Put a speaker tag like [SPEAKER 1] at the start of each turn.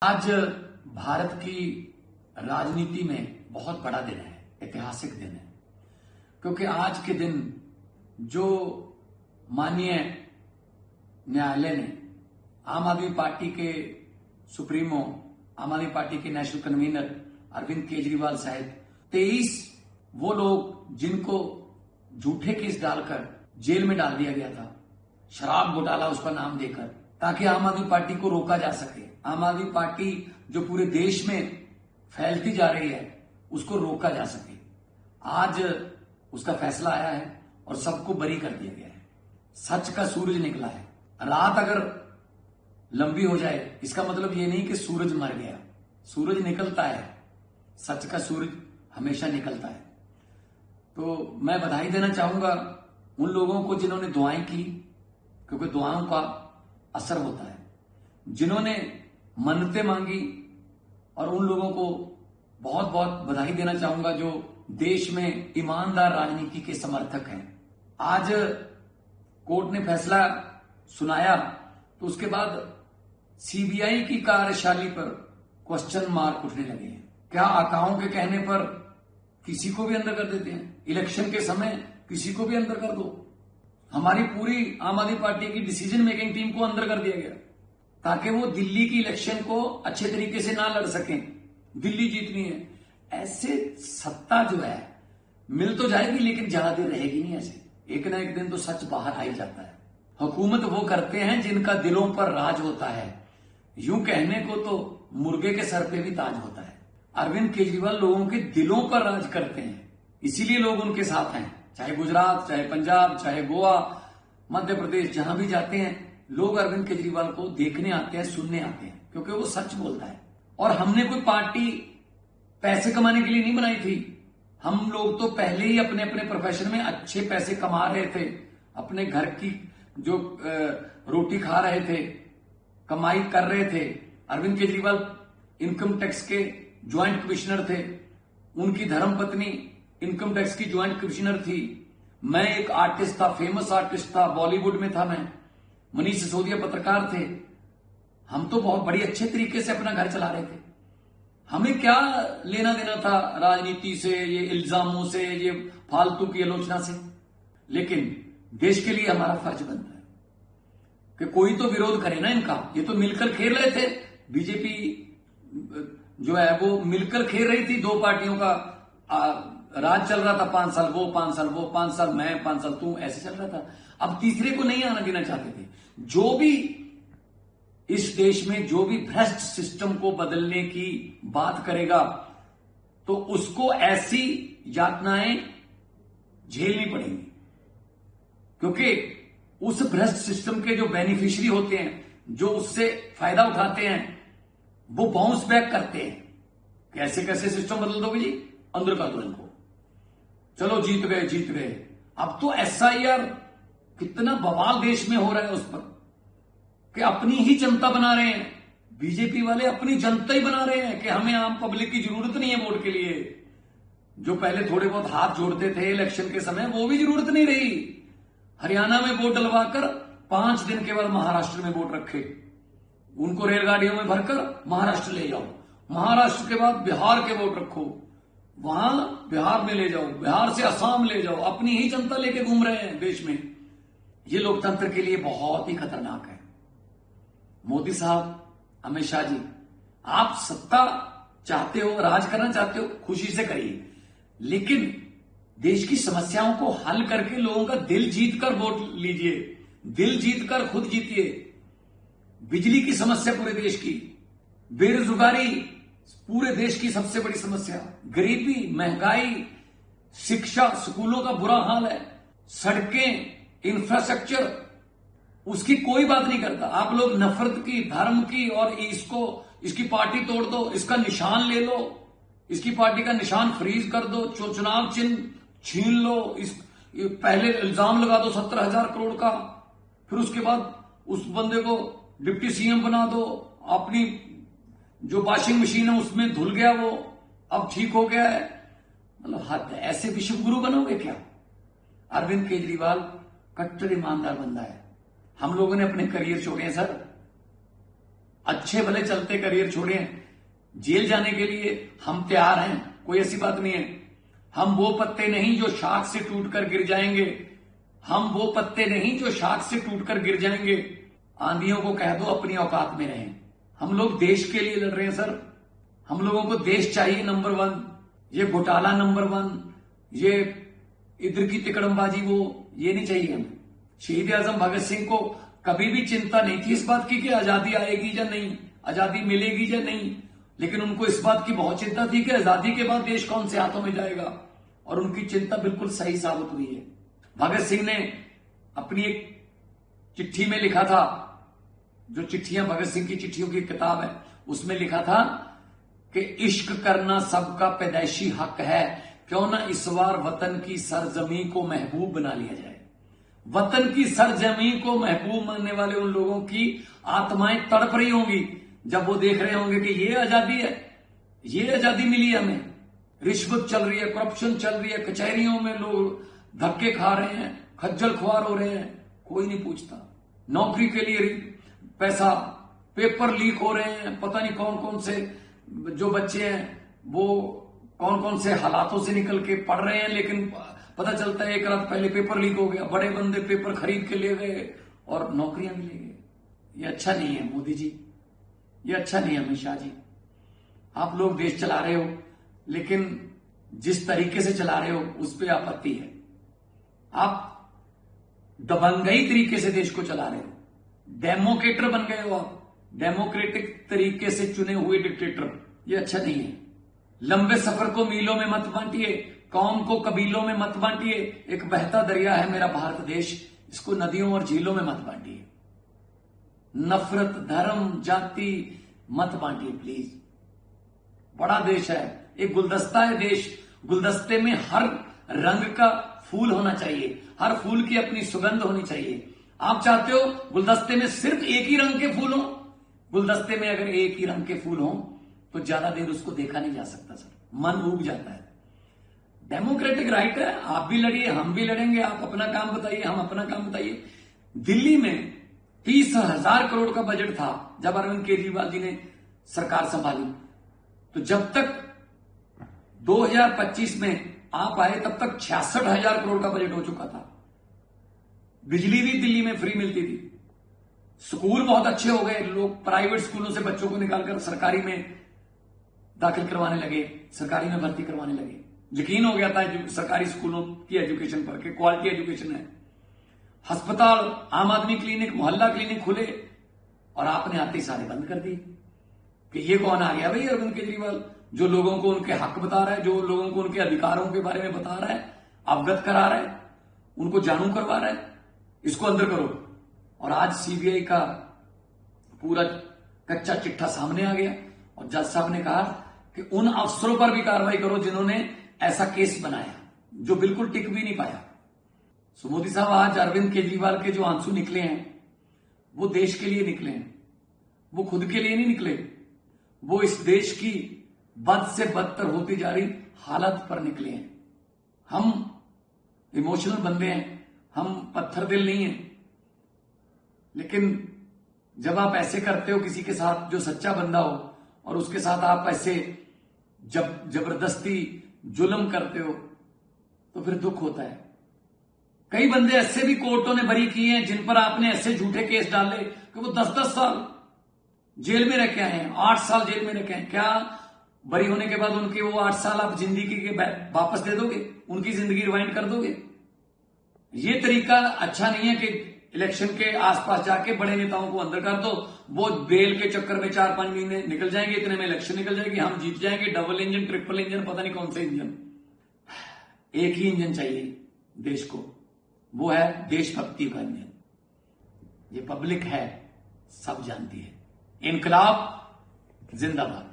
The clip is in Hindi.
[SPEAKER 1] आज भारत की राजनीति में बहुत बड़ा दिन है, ऐतिहासिक दिन है, क्योंकि आज के दिन जो माननीय न्यायालय ने आम आदमी पार्टी के सुप्रीमो, आम आदमी पार्टी के नेशनल कन्वीनर अरविंद केजरीवाल साहब 23 वो लोग जिनको झूठे केस डालकर जेल में डाल दिया गया था, शराब घोटाला उसका नाम देकर, ताकि आम आदमी पार्टी को रोका जा सके। आम आदमी पार्टी जो पूरे देश में फैलती जा रही है उसको रोका जा सके। आज उसका फैसला आया है और सबको बरी कर दिया गया है। सच का सूरज निकला है। रात अगर लंबी हो जाए इसका मतलब ये नहीं कि सूरज मर गया। सूरज निकलता है, सच का सूरज हमेशा निकलता है। तो मैं बधाई देना चाहूंगा उन लोगों को जिन्होंने दुआएं की, क्योंकि दुआओं का असर होता है, जिन्होंने मन्नतें मांगी, और उन लोगों को बहुत बहुत बधाई देना चाहूंगा जो देश में ईमानदार राजनीति के समर्थक हैं। आज कोर्ट ने फैसला सुनाया तो उसके बाद सीबीआई की कार्यशैली पर क्वेश्चन मार्क उठने लगे हैं। क्या आकाओं के कहने पर किसी को भी अंदर कर देते हैं? इलेक्शन के समय किसी को भी अंदर कर दो। हमारी पूरी आम आदमी पार्टी की डिसीजन मेकिंग टीम को अंदर कर दिया गया ताकि वो दिल्ली की इलेक्शन को अच्छे तरीके से ना लड़ सकें। दिल्ली जीतनी है। ऐसे सत्ता जो है मिल तो जाएगी लेकिन ज्यादा देर रहेगी नहीं। ऐसे एक ना एक दिन तो सच बाहर आ ही जाता है। हुकूमत वो करते हैं जिनका दिलों पर राज होता है। यूं कहने को तो मुर्गे के सर पे भी ताज होता है। अरविंद केजरीवाल लोगों के दिलों पर राज करते हैं, इसीलिए लोग उनके साथ हैं। चाहे गुजरात, चाहे पंजाब, चाहे गोवा, मध्य प्रदेश, जहां भी जाते हैं लोग अरविंद केजरीवाल को देखने आते हैं, सुनने आते हैं, क्योंकि वो सच बोलता है। और हमने कोई पार्टी पैसे कमाने के लिए नहीं बनाई थी। हम लोग तो पहले ही अपने अपने प्रोफेशन में अच्छे पैसे कमा रहे थे, अपने घर की जो रोटी खा रहे थे, कमाई कर रहे थे। अरविंद केजरीवाल इनकम टैक्स के ज्वाइंट कमिश्नर थे, उनकी धर्मपत्नी इनकम टैक्स की ज्वाइंट कमिश्नर थी। मैं एक आर्टिस्ट था, फेमस आर्टिस्ट था, बॉलीवुड में था मैं। मनीष सिसोदिया पत्रकार थे। हम तो बहुत बड़ी अच्छे तरीके से अपना घर चला रहे थे। हमें क्या लेना देना था राजनीति से, ये इल्जामों से, ये फालतू की आलोचना से। लेकिन देश के लिए हमारा फर्ज बनता है कि कोई तो विरोध करे ना इनका। ये तो मिलकर खेल रहे थे। बीजेपी जो है वो मिलकर खेल रही थी। दो पार्टियों का राज चल रहा था। 5 साल वो, 5 साल वो, 5 साल मैं, 5 साल तू, ऐसे चल रहा था। अब तीसरे को नहीं आना देना चाहते थे। जो भी इस देश में जो भी भ्रष्ट सिस्टम को बदलने की बात करेगा तो उसको ऐसी यातनाएं झेलनी पड़ेंगी, क्योंकि उस भ्रष्ट सिस्टम के जो बेनिफिशियरी होते हैं, जो उससे फायदा उठाते हैं, वो बाउंस बैक करते हैं। कैसे कैसे सिस्टम बदल दोगे जी? अंदर कर दो इनको, चलो जीत गए जीत गए। अब तो एसआईआर कितना बवाल देश में हो रहा है उस पर कि अपनी ही जनता बना रहे हैं। बीजेपी वाले अपनी जनता ही बना रहे हैं कि हमें आम पब्लिक की जरूरत नहीं है वोट के लिए। जो पहले थोड़े बहुत हाथ जोड़ते थे इलेक्शन के समय, वो भी जरूरत नहीं रही। हरियाणा में वोट डलवाकर 5 दिन के बाद महाराष्ट्र में वोट रखे, उनको रेलगाड़ियों में भरकर महाराष्ट्र ले जाओ। महाराष्ट्र के बाद बिहार के वोट रखो, वहां बिहार में ले जाओ, बिहार से असम ले जाओ। अपनी ही जनता लेके घूम रहे हैं देश में। ये लोकतंत्र के लिए बहुत ही खतरनाक है। मोदी साहब, अमित शाह जी, आप सत्ता चाहते हो, राज करना चाहते हो, खुशी से करिए, लेकिन देश की समस्याओं को हल करके लोगों का दिल जीतकर वोट लीजिए। दिल जीतकर खुद जीतिए। बिजली की समस्या पूरे देश की, बेरोजगारी पूरे देश की सबसे बड़ी समस्या, गरीबी, महंगाई, शिक्षा, स्कूलों का बुरा हाल है, सड़कें, इंफ्रास्ट्रक्चर, उसकी कोई बात नहीं करता। आप लोग नफरत की, धर्म की, और इसकी पार्टी तोड़ दो, इसका निशान ले लो, इसकी पार्टी का निशान फ्रीज कर दो, चुनाव चिन्ह छीन लो, पहले इल्जाम लगा दो 17,000 करोड़ का, फिर उसके बाद उस बंदे को डिप्टी सीएम बना दो। अपनी जो वॉशिंग मशीन है उसमें धुल गया वो, अब ठीक हो गया है। मतलब हद है। ऐसे विश्व गुरु बनोगे क्या? अरविंद केजरीवाल कट्टर ईमानदार बंदा है। हम लोगों ने अपने करियर छोड़े हैं सर। अच्छे भले चलते करियर छोड़े हैं, जेल जाने के लिए हम तैयार हैं, कोई ऐसी बात नहीं है। हम वो पत्ते नहीं जो शाख से टूटकर गिर जाएंगे, हम वो पत्ते नहीं जो शाख से टूटकर गिर जाएंगे। आंधियों को कह दो अपनी औकात में रहें। हम लोग देश के लिए लड़ रहे हैं सर, हम लोगों को देश चाहिए नंबर 1। ये घोटाला नंबर 1, ये इधर की तिकड़मबाजी वो ये नहीं चाहिए हमें। शहीद आजम भगत सिंह को कभी भी चिंता नहीं थी इस बात की कि आजादी आएगी या नहीं, आजादी मिलेगी या नहीं, लेकिन उनको इस बात की बहुत चिंता थी कि आजादी के बाद देश कौन से हाथों में जाएगा, और उनकी चिंता बिल्कुल सही साबित हुई है। भगत सिंह ने अपनी एक चिट्ठी में लिखा था, जो चिट्ठियां भगत सिंह की चिट्ठियों की किताब है, उसमें लिखा था कि इश्क करना सबका पैदाइशी हक है, क्यों ना इस बार वतन की सरजमी को महबूब बना लिया जाए। वतन की सरजमी को महबूब मानने वाले उन लोगों की आत्माएं तड़प रही होंगी जब वो देख रहे होंगे कि ये आजादी है, ये आजादी मिली हमें। रिश्वत चल रही है, करप्शन चल रही है, कचहरियों में लोग धक्के खा रहे हैं, खज्जल खुआर हो रहे हैं, कोई नहीं पूछता। नौकरी के लिए पैसा, पेपर लीक हो रहे हैं, पता नहीं कौन कौन से जो बच्चे हैं वो कौन कौन से हालातों से निकल के पढ़ रहे हैं, लेकिन पता चलता है एक रात पहले पेपर लीक हो गया, बड़े बंदे पेपर खरीद के ले गए और नौकरियां भी ले गए। ये अच्छा नहीं है मोदी जी, ये अच्छा नहीं है अमित शाह जी। आप लोग देश चला रहे हो, लेकिन जिस तरीके से चला रहे हो उस पर आपत्ति है। आप दबंगई तरीके से देश को चला रहे हो, डेमोक्रेटर बन गए हो आप, डेमोक्रेटिक तरीके से चुने हुए डिक्टेटर। ये अच्छा नहीं है। लंबे सफर को मीलों में मत बांटिए, कौम को कबीलों में मत बांटिए। एक बहता दरिया है मेरा भारत देश, इसको नदियों और झीलों में मत बांटिए। नफरत, धर्म, जाति मत बांटिए प्लीज। बड़ा देश है, एक गुलदस्ता है देश, गुलदस्ते में हर रंग का फूल होना चाहिए, हर फूल की अपनी सुगंध होनी चाहिए। आप चाहते हो गुलदस्ते में सिर्फ एक ही रंग के फूल हो? गुलदस्ते में अगर एक ही रंग के फूल हो तो ज्यादा देर उसको देखा नहीं जा सकता सर, मन उब जाता है। डेमोक्रेटिक राइट है, आप भी लड़िए, हम भी लड़ेंगे, आप अपना काम बताइए, हम अपना काम बताइए। दिल्ली में 30,000 करोड़ का बजट था जब अरविंद केजरीवाल जी ने सरकार संभाली, तो जब तक 2025 में आप आए तब तक 66,000 करोड़ का बजट हो चुका था। बिजली भी दिल्ली में फ्री मिलती थी, स्कूल बहुत अच्छे हो गए, लोग प्राइवेट स्कूलों से बच्चों को निकालकर सरकारी में दाखिल करवाने लगे, सरकारी में भर्ती करवाने लगे। यकीन हो गया था सरकारी स्कूलों की एजुकेशन पर कि क्वालिटी एजुकेशन है। अस्पताल, आम आदमी क्लिनिक, मोहल्ला क्लिनिक खुले, और आपने आते ही सारे बंद कर दिए। कि ये कौन आ गया भाई अरविंद केजरीवाल, जो लोगों को उनके हक बता रहा है, जो लोगों को उनके अधिकारों के बारे में बता रहा है, अवगत करा रहा है, उनको जानू करवा रहा है, इसको अंदर करो। और आज सीबीआई का पूरा कच्चा चिट्ठा सामने आ गया और जज साहब ने कहा कि उन अफसरों पर भी कार्रवाई करो जिन्होंने ऐसा केस बनाया, जो बिल्कुल टिक भी नहीं पाया। सो मोदी साहब, आज अरविंद केजरीवाल के जो आंसू निकले हैं वो देश के लिए निकले हैं, वो खुद के लिए नहीं निकले, वो इस देश की बद से बदतर होती जा रही हालत पर निकले हैं। हम इमोशनल बंदे हैं, हम पत्थर दिल नहीं हैं, लेकिन जब आप ऐसे करते हो किसी के साथ जो सच्चा बंदा हो, और उसके साथ आप ऐसे जबरदस्ती जुल्म करते हो, तो फिर दुख होता है। कई बंदे ऐसे भी कोर्टों ने बरी किए हैं जिन पर आपने ऐसे झूठे केस डाले कि वो 10-10 साल जेल में रह के आए हैं, 8 साल जेल में रह के आए। क्या बरी होने के बाद उनके वो 8 साल आप जिंदगी के वापस दे दोगे, उनकी जिंदगी रिवाइंड कर दोगे? ये तरीका अच्छा नहीं है कि इलेक्शन के आसपास जाके बड़े नेताओं को अंदर कर दो, वो बेल के चक्कर में 4-5 महीने निकल जाएंगे, इतने में इलेक्शन निकल जाएगी, हम जीत जाएंगे, डबल इंजन, ट्रिपल इंजन, पता नहीं कौन से इंजन। एक ही इंजन चाहिए देश को, वो है देशभक्ति का इंजन। ये पब्लिक है, सब जानती है। इनकलाब जिंदाबाद।